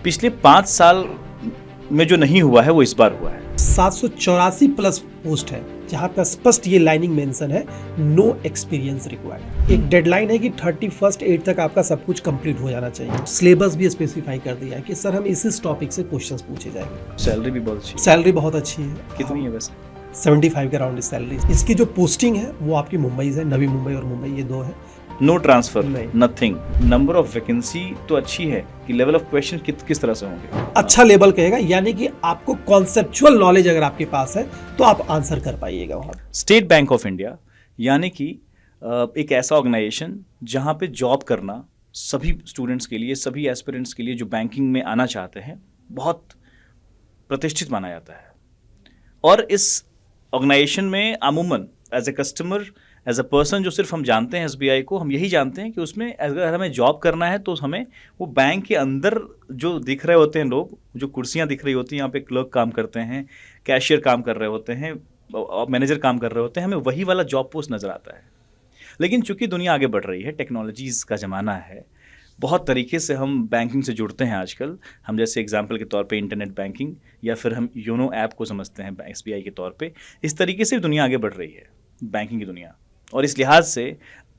पिछले 5 साल में जो नहीं हुआ है वो इस बार हुआ है। 784 प्लस पोस्ट है जहां पर स्पष्ट ये लाइनिंग मेंशन है, नो एक्सपीरियंस रिक्वायर्ड। एक डेडलाइन है कि 31/8 तक आपका सब कुछ कंप्लीट हो जाना चाहिए। सिलेबस भी स्पेसिफाई कर दिया है कि सर हम इस टॉपिक से क्वेश्चंस पूछे जाएंगे। सैलरी भी बहुत अच्छी है। सैलरी बहुत अच्छी है। कितनी है वैसे? 75 के अराउंड सैलरी। इसकी जो पोस्टिंग है वो आपकी मुंबई से, नवी मुंबई और मुंबई, ये दो है। नो ट्रांसफर, नहीं। नथिंग। नंबर ऑफ वैकेंसी तो अच्छी है कि लेवल ऑफ क्वेश्चन किस तरह से होंगे? अच्छा लेवल कहेगा, यानी कि आपको कॉन्सेप्चुअल नॉलेज अगर आपके पास है तो आप आंसर कर पाइएगा वहां। स्टेट बैंक ऑफ इंडिया यानी कि एक ऐसा ऑर्गेनाइजेशन जहां पे जॉब करना सभी स्टूडेंट्स के लिए, सभी एस्पिरेंट्स के लिए जो बैंकिंग में आना चाहते हैं, बहुत प्रतिष्ठित माना जाता है। और इस ऑर्गेनाइजेशन में अमूमन as a customer, as a person, जो सिर्फ हम जानते हैं एसबीआई को, हम यही जानते हैं कि उसमें अगर हमें जॉब करना है तो हमें वो बैंक के अंदर जो दिख रहे होते हैं लोग, जो कुर्सियां दिख रही होती हैं, यहाँ पे क्लर्क काम करते हैं, कैशियर काम कर रहे होते हैं, मैनेजर काम कर रहे होते हैं, हमें वही वाला जॉब पोस्ट नज़र आता है। लेकिन चूंकि दुनिया आगे बढ़ रही है, टेक्नोलॉजीज़ का ज़माना है, बहुत तरीके से हम बैंकिंग से जुड़ते हैं आजकल। हम जैसे एग्जांपल के तौर पे इंटरनेट बैंकिंग, या फिर हम योनो ऐप को समझते हैं एसबीआई के तौर पे। इस तरीके से दुनिया आगे बढ़ रही है, बैंकिंग की दुनिया, और इस लिहाज से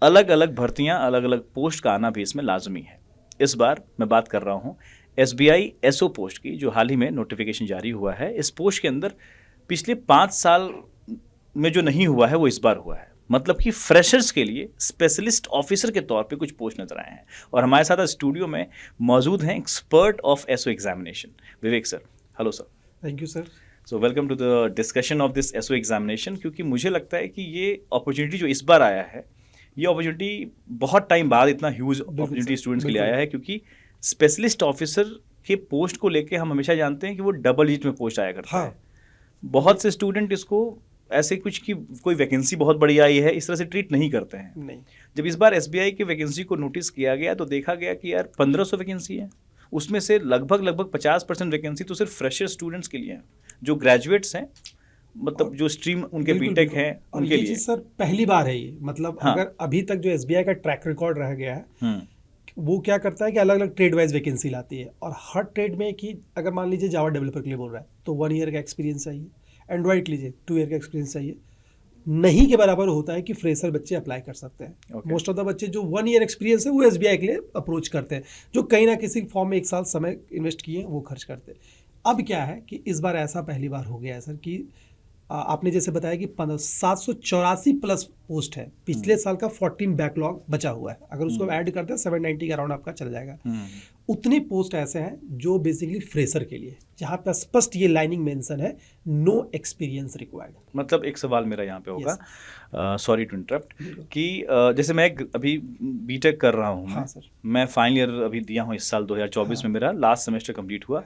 अलग अलग भर्तियां, अलग अलग पोस्ट का आना भी इसमें लाजमी है। इस बार मैं बात कर रहा हूं एसबीआई एसओ पोस्ट की, जो हाल ही में नोटिफिकेशन जारी हुआ है। इस पोस्ट के अंदर पिछले 5 साल में जो नहीं हुआ है वो इस बार हुआ है। मतलब कि फ्रेशर्स के लिए स्पेशलिस्ट ऑफिसर के तौर पे कुछ पोस्ट नजर आए हैं। और हमारे साथ स्टूडियो में मौजूद हैं expert of SO examination, Vivek sir. Hello sir. Thank you sir. So welcome to the discussion of this SO examination. क्योंकि मुझे लगता है कि ये अपॉर्चुनिटी जो इस बार आया है, ये अपॉर्चुनिटी बहुत टाइम बाद इतना ह्यूज अपॉर्चुनिटी स्टूडेंट्स के लिए आया है। क्योंकि स्पेशलिस्ट ऑफिसर के पोस्ट को लेके हम हमेशा जानते हैं कि वो डबल डिजिट में पोस्ट आया करता है। बहुत से स्टूडेंट इसको ऐसे कुछ की कोई वैकेंसी बहुत बड़ी आई है इस तरह से ट्रीट नहीं करते हैं। नहीं। जब इस बार एसबीआई की वैकेंसी को नोटिस किया गया तो देखा गया कि यार 1500 वैकेंसी है, उसमें से लगभग 50% वैकेंसी तो सिर्फ फ्रेशर स्टूडेंट्स के लिए हैं, जो ग्रेजुएट्स हैं, मतलब जो स्ट्रीम उनके बीटेक हैं उनके लिए। सर पहली बार है ये, मतलब हाँ। अगर अभी तक जो एसबीआई का ट्रैक रिकॉर्ड रह गया है, वो क्या करता है कि अलग अलग ट्रेड वाइज वैकेंसी लाती है, और हर ट्रेड में कि अगर मान लीजिए जावा डेवलपर के लिए बोल रहा है तो 1 ईयर का एक्सपीरियंस चाहिए, एंड्रॉइड लीजिए 2 ईयर का एक्सपीरियंस चाहिए। नहीं के बराबर होता है कि फ्रेशर बच्चे अप्लाई कर सकते हैं। मोस्ट ऑफ द बच्चे जो 1 ईयर एक्सपीरियंस है वो एसबीआई के लिए अप्रोच करते हैं, जो कहीं ना किसी फॉर्म में 1 साल समय इन्वेस्ट किए वो खर्च करते हैं। अब क्या है कि इस बार ऐसा पहली बार हो गया है सर कि आपने जैसे बताया कि 784 प्लस पोस्ट है। पिछले साल का 14 बैकलॉग बचा हुआ है, अगर उसको ऐड करते हैं 790 के अराउंड आपका चल जाएगा। उतने पोस्ट ऐसे हैं जो बेसिकली फ्रेशर के लिए, जहां पर स्पष्ट ये लाइनिंग मेंशन है, नो एक्सपीरियंस रिक्वायर्ड। मतलब एक सवाल मेरा यहाँ पे होगा, सॉरी टू इंटरप्ट, कि जैसे मैं अभी बीटेक कर रहा हूँ। हाँ सर। मैं फाइनल ईयर अभी दिया हूँ इस साल 2024 में, मेरा लास्ट सेमेस्टर कंप्लीट हुआ।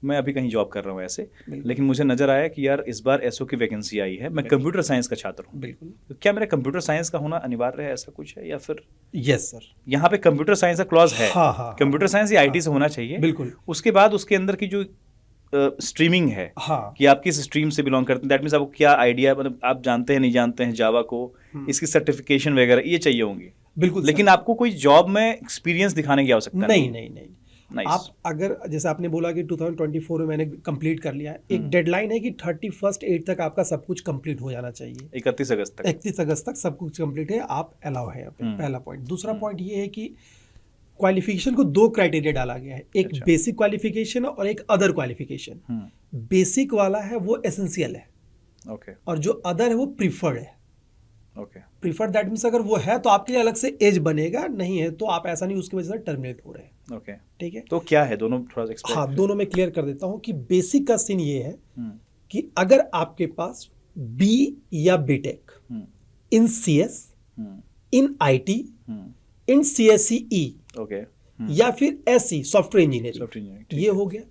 मैं अभी कहीं जॉब कर रहा हूँ ऐसे, लेकिन मुझे नजर आया कि यार इस बार एसओ की वैकेंसी आई है। मैं कंप्यूटर साइंस का छात्र हूँ। बिल्कुल। तो क्या मेरा कंप्यूटर साइंस का होना अनिवार्य है, ऐसा कुछ है या फिर? Yes sir. यहाँ पे कंप्यूटर साइंस का क्लॉज है। हाँ। कंप्यूटर साइंस या आईटी से होना चाहिए। बिल्कुल। उसके बाद उसके अंदर की जो स्ट्रीमिंग है, हाँ, कि आप किस स्ट्रीम से बिलोंग करते हैं, दैट मीन्स आपको क्या आइडिया, मतलब आप जानते हैं नहीं जानते हैं जावा को, इसकी सर्टिफिकेशन वगैरह ये चाहिए होंगी। बिल्कुल। लेकिन आपको कोई जॉब में एक्सपीरियंस दिखाने की आवश्यकता नहीं। आप अगर जैसे आपने बोला कि 2024 में मैंने कंप्लीट कर लिया है, एक डेडलाइन है कि 31/8 तक आपका सब कुछ कंप्लीट हो जाना चाहिए। 31 अगस्त तक सब कुछ कंप्लीट है, आप अलाउ है यहाँ पे। पहला पॉइंट। दूसरा पॉइंट ये है कि क्वालिफिकेशन को 2 क्राइटेरिया डाला गया है, एक बेसिक क्वालिफिकेशन और एक अदर क्वालिफिकेशन। बेसिक वाला है वो एसेंशियल है, और जो अदर है वो प्रीफर्ड है। प्रीफर्ड दैट मीन्स अगर वो है तो आपके लिए अलग से एज बनेगा, नहीं है तो आप ऐसा नहीं उसकी वजह से टर्मिनेट हो रहे हैं। ठीक है। तो क्या है दोनों, थोड़ा सा एक्सप्लेन। हाँ, दोनों में क्लियर कर देता हूँ कि बेसिक का सीन ये है कि अगर आपके पास बी या BTech in CS, in IT, in CSE, या फिर एसई सॉफ्टवेयर इंजीनियरिंग, ये हो गया।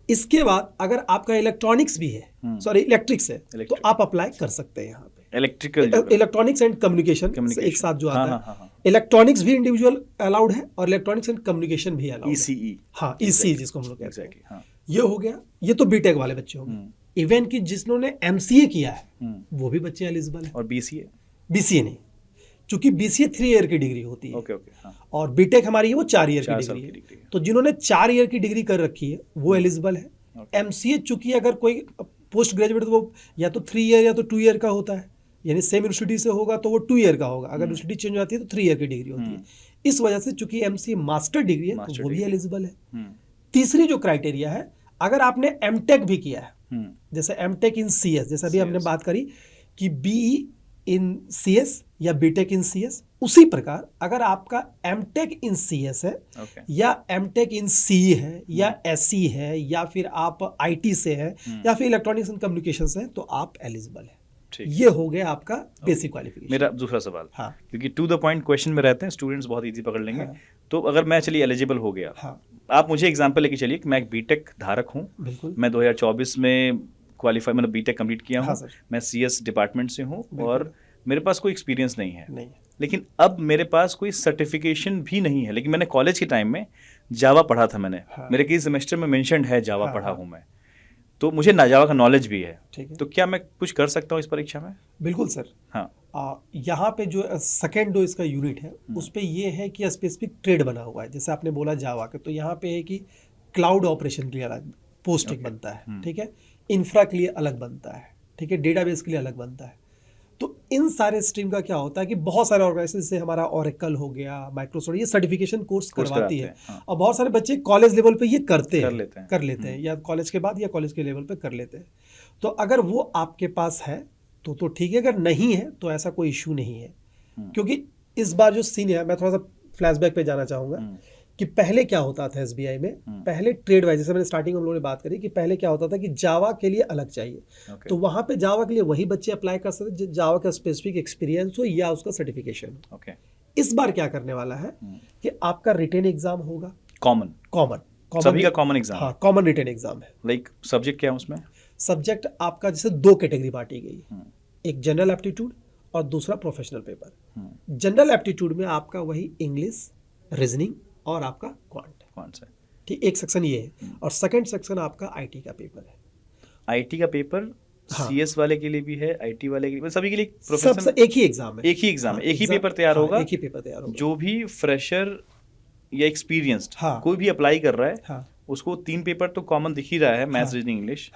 इसके बाद अगर आपका इलेक्ट्रॉनिक्स भी है, सॉरी इलेक्ट्रिक्स है, तो आप अप्लाई कर सकते हैं यहाँ पे। इलेक्ट्रॉनिक्स एंड कम्युनिकेशन एक साथ जो आता है, इलेक्ट्रॉनिक्स भी इंडिविजुअल अलाउड है और इलेक्ट्रॉनिक्स एंड कम्युनिकेशन भी अलाउड है। ईसीई, हाँ ईसीई जिसको हम लोग कहते हैं। ये हो गया, ये तो बीटेक वाले बच्चे हो गए। इवन कि जिन्होंने एमसीए किया है वो भी बच्चे एलिजिबल है। और बीसीए नहीं, चूंकि बीसीए 3 ईयर की डिग्री होती है, ओके ओके, हाँ, और बीटेक हमारी है वो 4 ईयर की 4 साल डिग्री की है। डिग्री है। तो जिन्होंने 4 ईयर की डिग्री कर रखी है वो एलिजिबल है। Okay. एमसीए चूंकि अगर कोई पोस्ट ग्रेजुएट तो वो या तो 3 ईयर या तो 2 ईयर का होता है, यानी सेम यूनिवर्सिटी से होगा तो वो 2 ईयर का होगा, अगर यूनिवर्सिटी चेंज हो जाती है तो 3 ईयर की डिग्री होती है। इस वजह से चूंकि एमसीए मास्टर डिग्री है तो वो भी एलिजिबल है। तीसरी जो क्राइटेरिया है, अगर आपने एमटेक भी किया है, जैसे एमटेक इन सीएस, जैसे अभी हमने बात करी कि बीई इन सीएस या बीटेक इन सीएस, उसी प्रकार अगर आपका एमटेक इन सीएस है या एमटेक इन सी है या एससी है या फिर आप आईटी से है या फिर इलेक्ट्रॉनिक्स एंड कम्युनिकेशन से है तो आप एलिजिबल है। ये हो गया आपका बेसिक क्वालिफिकेशन। मेरा दूसरा सवाल, हाँ, क्योंकि टू द पॉइंट क्वेश्चन में रहते हैं, स्टूडेंट्स बहुत इजी पकड़ लेंगे। हाँ, तो अगर मैं चलिए एलिजिबल हो गया, हाँ, आप मुझे एग्जांपल लेके चलिए कि मैं एक बीटेक धारक हूँ, बिल्कुल, मैं 2024 में क्वालिफाई, मतलब बीटेक कंप्लीट किया हूँ, हाँ, सर, मैं सीएस डिपार्टमेंट से हूँ और मेरे पास कोई एक्सपीरियंस नहीं है, नहीं, लेकिन अब मेरे पास कोई सर्टिफिकेशन भी नहीं है, लेकिन मैंने कॉलेज के टाइम में जावा पढ़ा था मैंने, हाँ, मेरे कई सेमेस्टर में मेंशन्ड है जावा हाँ, पढ़ा हाँ, हूँ मैं, तो मुझे ना जावा का नॉलेज भी है। ठीक है, तो क्या मैं कुछ कर सकता हूँ इस परीक्षा में? बिल्कुल सर। हाँ, यहाँ पे जो सेकेंड जो इसका यूनिट है उस पे ये है कि स्पेसिफिक ट्रेड बना हुआ है, जैसे आपने बोला जावा के, तो यहाँ पे है कि क्लाउड ऑपरेशन के लिए अलग पोस्ट एक बनता है, ठीक है, इंफ्रा के लिए अलग बनता है, ठीक है, डेटाबेस के लिए अलग बनता है। तो इन सारे स्ट्रीम का क्या होता है कि बहुत सारे ऑर्गेनाइजेशन, जैसे हमारा ओरेकल हो गया, माइक्रोसॉफ्ट, ये सर्टिफिकेशन कोर्स करवाती है, हाँ, और बहुत सारे बच्चे कॉलेज लेवल पे ये कर लेते हैं या कॉलेज के बाद या कॉलेज के लेवल पे कर लेते हैं। तो अगर वो आपके पास है तो ठीक है, अगर नहीं है तो ऐसा कोई इशू नहीं है, क्योंकि इस बार जो सीन है, मैं थोड़ा सा फ्लैशबैक पे जाना चाहूँगा कि पहले क्या होता था एसबीआई में, पहले ट्रेड वाइज, जैसे मैंने स्टार्टिंग में हम लोगों ने बात करी कि पहले क्या होता था कि जावा के लिए अलग चाहिए, तो वहाँ पे जावा के लिए वही बच्चे अप्लाई कर सकते जावा का स्पेसिफिक एक्सपीरियंस हो या उसका सर्टिफिकेशन हो। इस बार क्या करने वाला है कि आपका रिटेन एग्जाम होगा, कॉमन सभी का कॉमन एग्जाम, हाँ, कॉमन रिटेन एग्जाम है। लाइक सब्जेक्ट क्या है उसमें? सब्जेक्ट आपका जैसे 2 कैटेगरी बांटी गई, एक जनरल एप्टीट्यूड और दूसरा प्रोफेशनल पेपर। जनरल एप्टीट्यूड में आपका वही इंग्लिश, रीजनिंग और आपका क्वांट है, ठीक, एक सेक्शन ये है, और सेकंड सेक्शन आपका आईटी का पेपर है। आईटी का पेपर सीएस वाले के लिए भी है, आईटी वाले के लिए, सभी के लिए सब एक ही एग्जाम है, एक ही पेपर तैयार होगा, एक ही पेपर तैयार होगा। जो भी फ्रेशर या एक्सपीरियंस्ड कोई भी अप्लाई कर रहा है, उसको 3 पेपर तो कॉमन दिख ही रहा है, मैथ्स, रीजनिंग, इंग्लिश,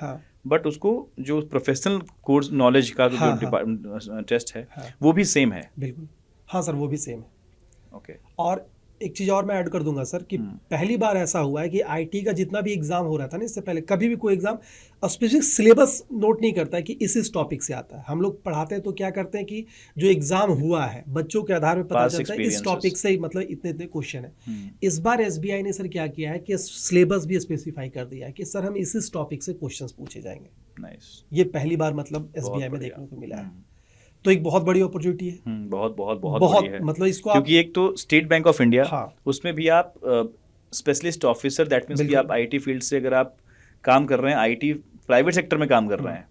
बट उसको जो प्रोफेशनल कोर्स नॉलेज का जो टेस्ट है वो भी सेम है। बिल्कुल, हाँ सर, वो भी सेम है। ओके, और एक चीज़ और मैं ऐड कर दूंगा सर कि पहली बार ऐसा हुआ है कि आईटी का जितना भी एग्जाम हो रहा था ना, इससे पहले कभी भी कोई एग्जाम स्पेसिफिक सिलेबस नोट नहीं करता है कि इस टॉपिक से आता है। हम लोग पढ़ाते हैं तो क्या करते हैं कि जो एग्जाम हुआ है बच्चों के आधार पर पता चलता है इस टॉपिक से मतलब इतने इतने क्वेश्चन है। इस बार एसबीआई ने सर क्या किया है कि सिलेबस भी स्पेसिफाई कर दिया है कि सर हम इस टॉपिक से क्वेश्चन पूछे जाएंगे। नाइस, ये पहली बार मतलब एसबीआई में देखने को मिला है, तो एक बहुत बड़ी अपॉर्चुनिटी है, बहुत बड़ी है, मतलब इसको क्योंकि एक तो स्टेट बैंक ऑफ इंडिया, उसमें भी आप स्पेशलिस्ट ऑफिसर, दैट मींस कि आप आईटी फील्ड से अगर आप काम कर रहे हैं, आईटी प्राइवेट सेक्टर में काम कर रहे हैं,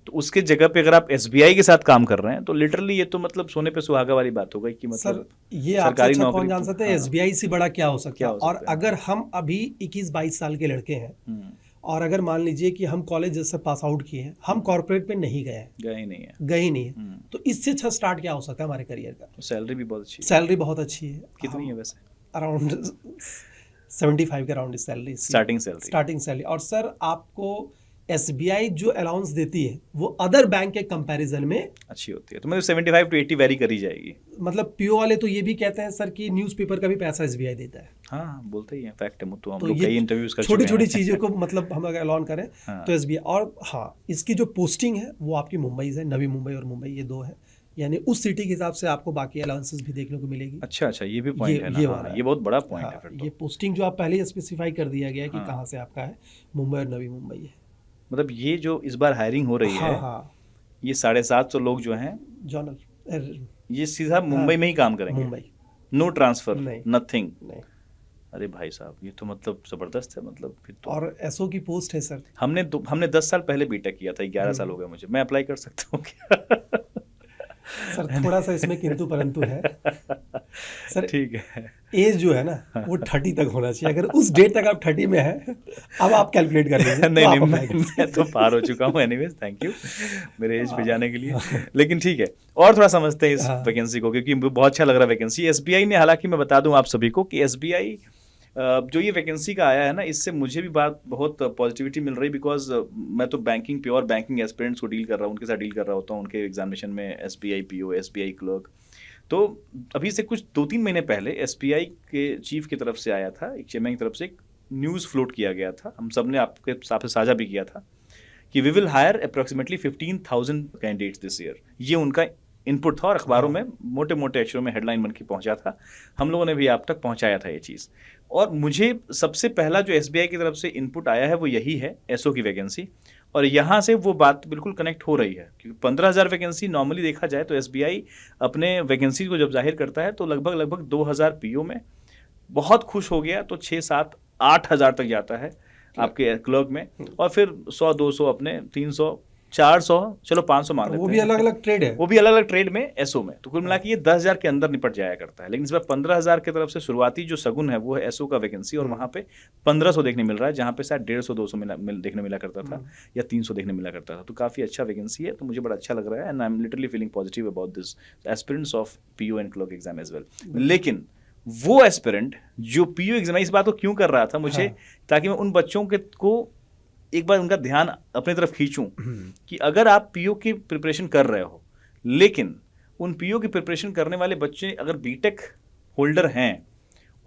तो उसके जगह पे अगर आप एसबीआई के साथ काम कर रहे हैं तो लिटरली ये तो मतलब सोने पे सुहागा वाली बात हो गई कि मतलब ये सरकारी नौकरी कौन जान सकते हैं, एसबीआई से बड़ा क्या हो सकता है। और अगर हम अभी 21-22 साल के लड़के हैं और अगर मान लीजिए कि हम कॉलेज जैसे पास आउट किए हैं, हम कॉर्पोरेट में नहीं गए ही नहीं है, तो इससे अच्छा स्टार्ट क्या हो सकता है हमारे करियर का? सैलरी भी बहुत अच्छी है, सैलरी बहुत अच्छी है। कितनी है वैसे? अराउंड 75 के अराउंड सैलरी, स्टार्टिंग सैलरी। और सर आपको एसबीआई जो अलाउंस देती है वो अदर बैंक के कंपैरिजन में अच्छी होती है, तो मतलब 75 to 80 वेरी करी जाएगी। मतलब पीओ वाले तो ये भी कहते हैं सर कि न्यूज़पेपर का भी पैसा एसबीआई देता है। हाँ, बोलते ही हैं, फैक्ट है, तो हम लोग कई इंटरव्यूज कर चुके हैं। छोटी चीज़ों को मतलब हम अगर अलाउन करें तो एसबीआई, और हाँ, इसकी जो पोस्टिंग है वो आपकी मुंबई है, नवी मुंबई और मुंबई, ये 2 है, यानी उस सिटी के हिसाब से आपको बाकी अलाउंसेस भी देखने को मिलेगी। अच्छा, ये भी पॉइंट है ना, ये बहुत बड़ा पॉइंट है फिर तो। ये पोस्टिंग जो आप पहले ही स्पेसिफाई कर दिया गया है कि कहाँ से आपका है, मुंबई और नवी मुंबई है। मतलब ये जो इस बार हायरिंग हो रही है, ये 750 लोग जो हैं जनरल, ये सीधा मुंबई में ही काम करेंगे, मुंबई, नो ट्रांसफर, नथिंग। अरे भाई साहब, ये तो मतलब जबरदस्त है, मतलब फिर तो। और एसओ की पोस्ट है सर, हमने 10 साल पहले बीटेक किया था, 11 साल हो गए मुझे, मैं अप्लाई कर सकता हूँ क्या? सर थोड़ा सा इसमें किंतु परंतु है, सर ठीक है। एज जो है ना वो 30 तक होना चाहिए। अगर उस डेट तक आप 30 में हैं, अब आप कैलकुलेट कर लीजिए। नहीं तो नहीं, आप apply कर मैं तो पार हो चुका हूँ। एनीवेज, थैंक यू मेरे एज पे जाने के लिए। लेकिन ठीक है, और थोड़ा समझते हैं इस हाँ। वैकेंसी को, क्योंकि मुझे बहुत अच्छा लग रहा है वैकेंसी। एसबीआई ने, हालांकि मैं बता दूं आप सभी को कि एसबीआई जो ये वैकेंसी का आया है ना, इससे मुझे भी बहुत पॉजिटिविटी मिल रही, बिकॉज मैं तो प्योर बैंकिंग एस्पिरेंट्स को डील कर रहा हूँ, उनके साथ डील कर रहा होता हूँ उनके एग्जामिनेशन में, एसबीआई पीओ, एसबीआई क्लर्क। तो अभी से कुछ 2-3 महीने पहले एसबीआई के चीफ की तरफ से आया था, एक चेयरमैन की तरफ से एक न्यूज़ फ्लोट किया गया था, हम सब ने आपके साथ साझा भी किया था, कि we will hire approximately 15,000 candidates this year. ये उनका इनपुट था और अखबारों में मोटे मोटे अक्षरों में हेडलाइन बन के पहुंचा था। हम लोगों ने भी आप तक पहुंचाया था ये चीज़। और मुझे सबसे पहला जो एसबीआई की तरफ से इनपुट आया है वो यही है, एसओ की वैकेंसी। और यहाँ से वो बात बिल्कुल कनेक्ट हो रही है, क्योंकि 15,000 वैकेंसी नॉर्मली देखा जाए तो एसबीआई अपने वैकेंसी को जब जाहिर करता है तो लगभग 2,000 पीओ में बहुत खुश हो गया तो 6-7-8,000 तक जाता है आपके क्लर्क में, और फिर 100-200 अपने 300-400, चलो 500 मान लेते हैं। वो भी अलग अलग ट्रेड है, वो भी अलग अलग ट्रेड में एसओ में, तो कुल मिला के ये 10,000 के अंदर निपट जाया करता है। लेकिन इस बार 15,000 की तरफ से शुरुआती जो सगुन है वो है एसओ का वैकेंसी, और वहाँ पे 1,500 देखने मिल रहा है, जहाँ पे शायद 150-200 देखने मिला करता था, या 300 देखने मिला करता था। तो काफ़ी अच्छा वैकेंसी है, तो मुझे बड़ा अच्छा लग रहा है, and I am literally feeling positive about this aspirants of PO and clerk exam as well. लेकिन वो एस्पिरेंट जो पीओ एग्जाम, इस बात को क्यों कर रहा था मुझे, ताकि मैं उन बच्चों को एक बार उनका ध्यान अपनी तरफ खींचूं कि अगर आप पीओ की प्रिपरेशन कर रहे हो, लेकिन उन पीओ की प्रिपरेशन करने वाले बच्चे अगर बीटेक होल्डर हैं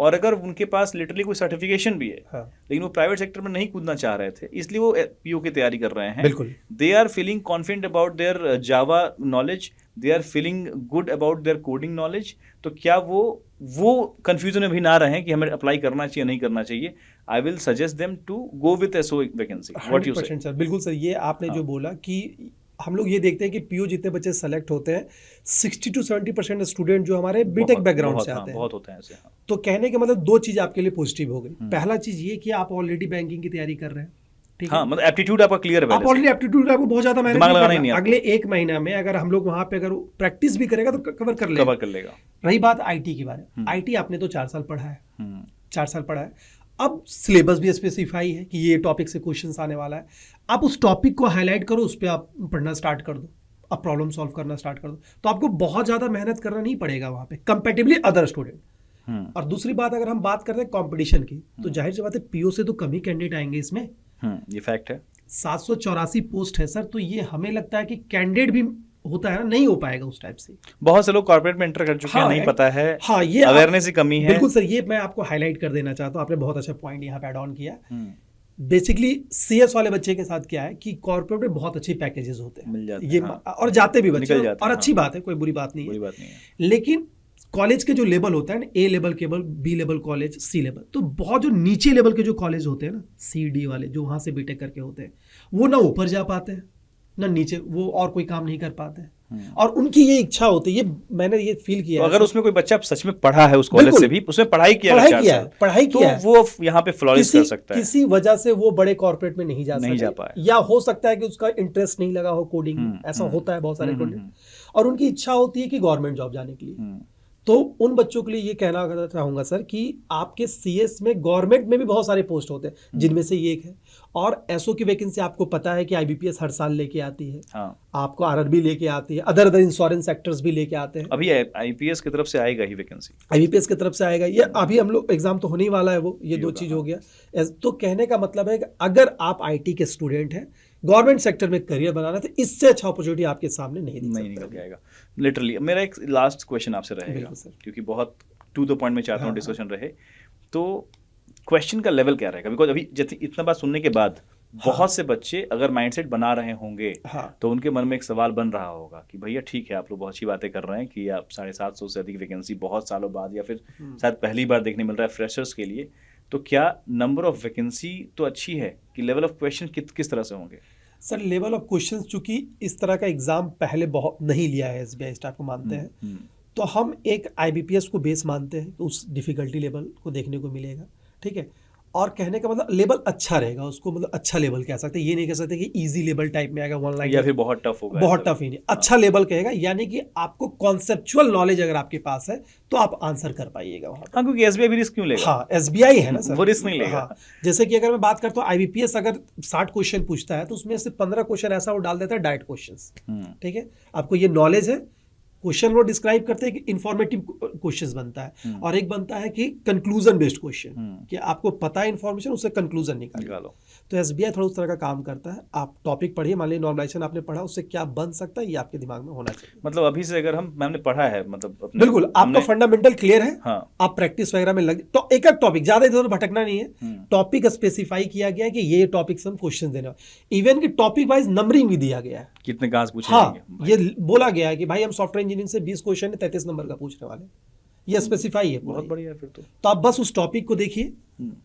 और अगर उनके पास लिटरली कोई सर्टिफिकेशन भी है, लेकिन वो प्राइवेट सेक्टर में नहीं कूदना चाह रहे थे, इसलिए वो पीओ की तैयारी कर रहे हैं, बिल्कुल, they are feeling confident about their Java knowledge, they are feeling good about their coding knowledge, तो क्या वो कंफ्यूजन में भी ना रहें कि हमें अप्लाई करना चाहिए नहीं करना चाहिए, I will suggest them to go with SO vacancy. What you say? Sir बिल्कुल सर, ये आपने जो बोला कि हम लोग ये देखते हैं कि पीओ जितने बच्चे सेलेक्ट होते हैं 60-70% स्टूडेंट जो हमारे बीटेक बैकग्राउंड से आते हैं, बहुत होते हैं ऐसे। तो कहने के मतलब दो चीज आपके लिए पॉजिटिव हो गई। पहला चीज ये कि आप ऑलरेडी बैंकिंग की तैयारी कर रहे हैं, ठीक है, मतलब एप्टीट्यूड आपका क्लियर है, आप ऑलरेडी एप्टीट्यूड, आपको बहुत ज्यादा दिमाग लगाना ही नहीं है। अगले 1 महीना में अगर हम लोग वहां पे अगर प्रैक्टिस भी करेगा तो कवर कर लेगा। रही बात आईटी की बारे में, आईटी आपने तो 4 साल पढ़ा है, 4 साल पढ़ा है, अब सिलेबस भी स्पेसिफाई है कि ये टॉपिक से क्वेश्चंस आने वाला है, आप उस टॉपिक को हाईलाइट करो, उस पर आप पढ़ना स्टार्ट कर दो, आप प्रॉब्लम सॉल्व करना स्टार्ट कर दो, तो आपको बहुत ज्यादा मेहनत करना नहीं पड़ेगा वहां पे कंपैरेटिवली अदर स्टूडेंट। और दूसरी बात, अगर हम बात करते हैं कंपटीशन की, तो जाहिर सी बात है पीओ से तो कम ही कैंडिडेट आएंगे इसमें, ये फैक्ट है। 784 पोस्ट है सर, तो ये हमें लगता है कि कैंडिडेट भी होता है ना, नहीं हो पाएगा उस टाइप से। बहुत से लोग कॉर्पोरेट में एंटर कर चुके हैं, नहीं पता है, ये अवेयरनेस की कमी है। बिल्कुल सर, ये मैं आपको हाईलाइट कर देना चाहता हूँ, आपने बहुत अच्छा पॉइंट यहाँ पे ऐड ऑन किया। बेसिकली सीएस वाले बच्चे के साथ क्या है कि कॉर्पोरेट में बहुत अच्छे पैकेजेस होते हैं, मिल जाते ये हैं, और जाते भी बच्चे, और अच्छी हाँ। बात है, कोई बुरी बात नहीं है। लेकिन कॉलेज के जो लेवल होता है ना, ए लेवल केवल, बी लेवल कॉलेज, सी लेवल, तो बहुत जो नीचे लेवल के जो कॉलेज होते हैं ना, सी डी वाले जो वहां से बीटेक करके होते हैं, वो ना ऊपर जा पाते हैं ना नीचे, वो और कोई काम नहीं कर पाते हैं, और उनकी ये इच्छा होती है, ये मैंने ये फील किया तो अगर उसमें कोई बच्चा सच में पढ़ा है उस कॉलेज से भी, उसमें पढ़ाई किया है, तो वो यहाँ पे फ्लॉरिश कर सकता है। किसी वजह से वो बड़े कॉर्पोरेट में नहीं जा पाए, या हो सकता है कि उसका इंटरेस्ट नहीं लगा हो कोडिंग में, ऐसा होता है बहुत सारे स्टूडेंट, और उनकी इच्छा होती है कि गवर्नमेंट जॉब जाने के लिए। तो उन बच्चों के लिए ये कहना चाहूंगा सर कि आपके सीएस में गवर्नमेंट में भी बहुत सारे पोस्ट होते हैं, जिनमें से ये एक है, और एसओ की वैकेंसी आपको पता है कि आईबीपीएस हर साल लेके आती है, आपको आरआरबी लेके आती है, अदर इंश्योरेंस सेक्टर्स भी लेके आते हैं। अभी आईपीएस की तरफ से आएगा ही वैकेंसी, आईबीपीएस की तरफ से आएगा, ये अभी हम लोग एग्जाम तो होने ही वाला है, वो ये 2 चीज हो गया। तो कहने का मतलब है कि अगर आप आईटी के स्टूडेंट हैं, गवर्नमेंट सेक्टर में करियर बनाना, तो इससे अच्छा अपॉर्चुनिटी आपके सामने नहीं निकल जाएगा। लिटरली मेरा एक लास्ट क्वेश्चन आपसे रहेगा, क्योंकि बहुत टू द पॉइंट में चाहता हूँ डिस्कशन रहे, तो क्वेश्चन का लेवल क्या रहेगा? बिकॉज अभी इतना बात सुनने के बाद बहुत से बच्चे अगर माइंडसेट बना रहे होंगे, तो उनके मन में एक सवाल बन रहा होगा कि भैया ठीक है, आप लोग बहुत अच्छी बातें कर रहे हैं कि आप 750 से अधिक वैकेंसी बहुत सालों बाद या फिर शायद पहली बार देखने मिल रहा है फ्रेशर्स के लिए, तो क्या नंबर ऑफ वैकेंसी तो अच्छी है कि लेवल ऑफ क्वेश्चन किस तरह से होंगे? सर लेवल ऑफ क्वेश्चंस, चूंकि इस तरह का एग्जाम पहले बहुत नहीं लिया है एसबीआई स्टाफ को मानते हैं, तो हम एक आईबीपीएस को बेस मानते हैं, तो उस डिफिकल्टी लेवल को देखने को मिलेगा, ठीक है। और कहने का मतलब लेवल अच्छा रहेगा, उसको मतलब अच्छा लेवल कह सकते हैं, ये नहीं कह सकते कि इजी लेवल टाइप में आएगा 1 लाइन या फिर बहुत टफ होगा, बहुत टफ ही नहीं, अच्छा लेवल कहेगा, यानी कि आपको कॉन्सेप्चुअल नॉलेज अगर आपके पास है तो आप आंसर कर पाइएगा वहां पर। हाँ, क्योंकि एसबीआई भी रिस्क क्यों लेगा? हाँ, एसबीआई है ना सर, वो रिस्क नहीं लेगा। हाँ, जैसे कि अगर मैं बात करता हूँ आईबीपीएस अगर 60 क्वेश्चन पूछता है तो उसमें से 15 क्वेश्चन ऐसा वो डाल देता है डायरेक्ट क्वेश्चंस, ठीक है, आपको ये नॉलेज है, क्वेश्चन वो डिस्क्राइब करते हैं कि इंफॉर्मेटिव क्वेश्चंस बनता है, और एक बनता है कि कंक्लूजन बेस्ड क्वेश्चन, कि आपको पता है इंफॉर्मेशन, उससे कंक्लूजन निकालो। तो एसबीआई थोड़ा उस तरह का काम करता है। आप टॉपिक पढ़िए, मान लीजिए नॉर्मलाइजेशन आपने पढ़ा, उससे क्या बन सकता है ये आपके दिमाग में होना चाहिए। मतलब अभी से अगर हमने पढ़ा है, मतलब बिल्कुल आपका फंडामेंटल क्लियर है, हाँ, आप प्रैक्टिस वगैरह में लग, तो एक एक टॉपिक, ज्यादा इधर भटकना नहीं है, टॉपिक स्पेसिफाई किया गया है कि ये टॉपिक से हम क्वेश्चन देने, इवन कि टॉपिक वाइज नंबरिंग भी दिया गया है, कितने कहाँ से पूछे हाँ, ये बोला गया है कि भाई हम सॉफ्टवेयर इंजीनियरिंग से 20 क्वेश्चन 33 नंबर का पूछने वाले, ये स्पेसिफाई है। बहुत बढ़िया है फिर तो आप बस उस टॉपिक को देखिए,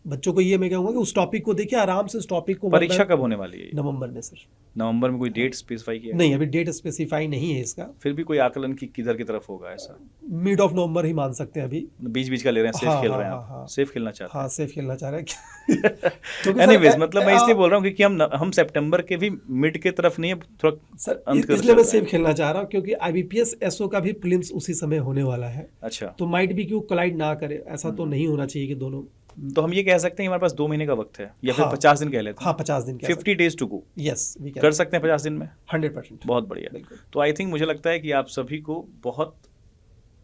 बच्चों को ये मैं कहूंगा कि उस टॉपिक को देखिए, आराम से उस टॉपिक को। परीक्षा कब होने वाली है? नवंबर में सर। नवंबर में कोई डेट स्पेसिफाई किया नहीं, अभी डेट स्पेसिफाई नहीं है इसका। फिर भी कोई आकलन की किधर की तरफ होगा ऐसा? मिड ऑफ नवंबर ही मान सकते हैं अभी, बीच बीच का ले रहे हैं, सेफ खेल रहे हैं आप, सेफ खेलना चाहते हैं? हाँ, सेफ खेलना चाह रहे हैं। एनीवेज, मतलब मैं इसलिए बोल रहा हूँ क्योंकि हम सितंबर के भी मिड के तरफ नहीं है, थोड़ा सर, इसलिए मैं सेफ खेलना चाह रहा हूँ क्योंकि आईबीपीएस एसओ का भी प्रीलिम्स उसी समय होने वाला है। अच्छा, तो माइट भी क्यों कोलाइड ना करे, ऐसा तो नहीं होना चाहिए कि दोनों। तो हम ये कह सकते हैं हमारे पास 2 महीने का वक्त है, या फिर 50 दिन कह लेते हैं। हाँ, 50 दिन, 50 days to go। यस, कर सकते हैं 50 दिन में, 100%। बहुत बढ़िया। तो आई थिंक मुझे लगता है कि आप सभी को बहुत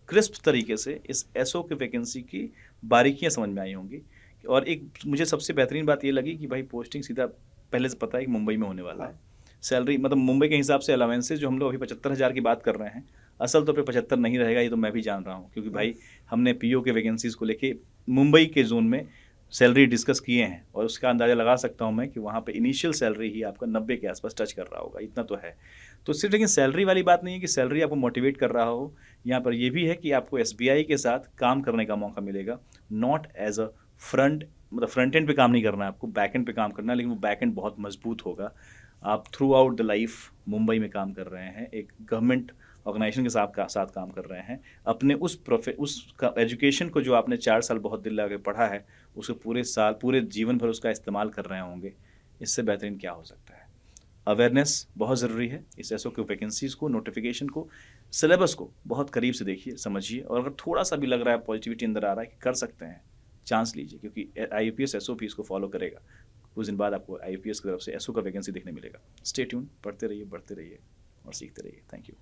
क्रिस्प तरीके से इस एसओ की वैकेंसी की बारीकियां समझ में आई होंगी। और एक मुझे सबसे बेहतरीन बात ये लगी कि भाई पोस्टिंग सीधा पहले से पता है कि मुंबई में होने वाला है। सैलरी मतलब मुंबई के हिसाब से अलावेंसेज जो हम लोग अभी 75,000 की बात कर रहे हैं, असल तौर पे 75 नहीं रहेगा, ये तो मैं भी जान रहा हूँ, क्योंकि भाई हमने पीओ के वैकेंसीज को लेके मुंबई के जोन में सैलरी डिस्कस किए हैं, और उसका अंदाज़ा लगा सकता हूँ मैं कि वहाँ पे इनिशियल सैलरी ही आपका 90 के आसपास टच कर रहा होगा, इतना तो है। तो सिर्फ लेकिन सैलरी वाली बात नहीं है कि सैलरी आपको मोटिवेट कर रहा हो, यहाँ पर ये भी है कि आपको एसबीआई के साथ काम करने का मौका मिलेगा, not as a front end पे काम नहीं करना है आपको, बैक एंड पे काम करना है, लेकिन वो बैक एंड बहुत मजबूत होगा। आप through out the life Mumbai में काम कर रहे हैं, एक गवर्नमेंट ऑर्गेनाइजेशन के साथ काम कर रहे हैं, अपने उस एजुकेशन को जो आपने 4 साल बहुत दिल लगा के पढ़ा है, उसे पूरे जीवन भर उसका इस्तेमाल कर रहे होंगे। इससे बेहतरीन क्या हो सकता है? अवेयरनेस बहुत ज़रूरी है। इस एसओ की वैकेंसीज़ को, नोटिफिकेशन को, सिलेबस को बहुत करीब से देखिए, समझिए, और अगर थोड़ा सा भी लग रहा है, पॉजिटिविटी अंदर आ रहा है कि कर सकते हैं, चांस लीजिए, क्योंकि आईपीएस एसओ भी इसको फॉलो करेगा। कुछ दिन बाद आपको आईपीएस की तरफ से एसओ का वैकेंसी देखने मिलेगा। स्टे ट्यून, पढ़ते रहिए, बढ़ते रहिए और सीखते रहिए। Thank you.